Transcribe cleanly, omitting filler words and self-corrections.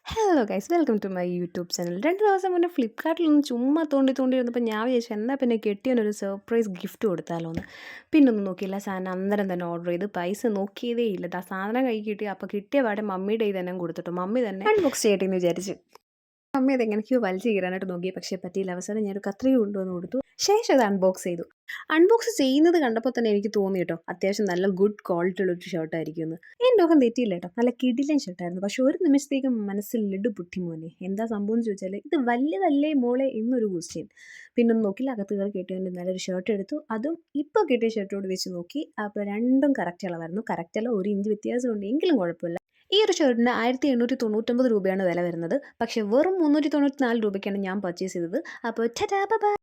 Hello guys welcome to my YouTube channel. 2 ദിവസം മുന്നേ ഫ്ലിപ്കാർട്ടിൽ നിന്ന് ചുമ്മാ തോണ്ടിയിരുന്നപ്പോൾ ഞാൻ വിചാരിച്ചു എന്നാൽ പിന്നെ കെട്ടിയവനൊരു സർപ്രൈസ് ഗിഫ്റ്റ് കൊടുത്താലോ എന്ന്. പിന്നൊന്നും നോക്കിയില്ല, സാധനം അന്നേരം തന്നെ ഓർഡർ ചെയ്ത് പൈസ നോക്കിയതേ ഇല്ല. സാധനം കൈ കിട്ടി. അപ്പോൾ കിട്ടിയ പാടെ മമ്മിയുടെ ഇത് തന്നെ കൊടുത്തിട്ടു. മമ്മി തന്നെ അൺബോക്സ് ചെയ്യട്ടെ എന്ന് വിചാരിച്ചു. മമ്മി അത് എങ്ങനെയൊക്കെയോ വലിച്ചു കീറാനായിട്ട് നോക്കി, പക്ഷേ പറ്റിയില്ല. അവസാനം ഞാനൊരു കത്രിക കൊണ്ടുവന്ന് കൊടുത്തു. ശേഷം അത് അൺബോക്സ് ചെയ്തു. അൺബോക്സ് ചെയ്യുന്നത് കണ്ടപ്പോൾ തന്നെ എനിക്ക് തോന്നി കേട്ടോ, അത്യാവശ്യം നല്ല ഗുഡ് ക്വാളിറ്റി ഉള്ളൊരു ഷർട്ടായിരിക്കും എന്ന്. എൻ്റെ ഊഹം തെറ്റിയില്ല കേട്ടോ, നല്ല കിടിലൻ ഷർട്ടായിരുന്നു. പക്ഷെ ഒരു നിമിഷത്തേക്കും മനസ്സിൽ ലഡു പൊട്ടി മോനെ. എന്താ സംഭവം എന്ന് ചോദിച്ചാൽ, ഇത് വലുതല്ലേ മോളെ എന്നൊരു ക്വസ്റ്റ്യൻ. പിന്നൊന്നും നോക്കില്ല, അകത്ത് കയറി കെട്ടിയവൻ്റെ നല്ലൊരു ഷർട്ട് എടുത്തു. അതും ഇപ്പോൾ കിട്ടിയ ഷർട്ടോട് വെച്ച് നോക്കി. അപ്പോൾ രണ്ടും കറക്റ്റ് അളവായിരുന്നു. കറക്റ്റ് അല്ല, 1 ഇഞ്ച് വ്യത്യാസമുണ്ട്, എങ്കിലും കുഴപ്പമില്ല. ഈ ഒരു ഷർട്ടിന് 1899 രൂപയാണ് വില വരുന്നത്. പക്ഷേ വെറും 394 രൂപയ്ക്കാണ് ഞാൻ പർച്ചേസ് ചെയ്തത്. അപ്പോൾ ടാറ്റാ ബൈ.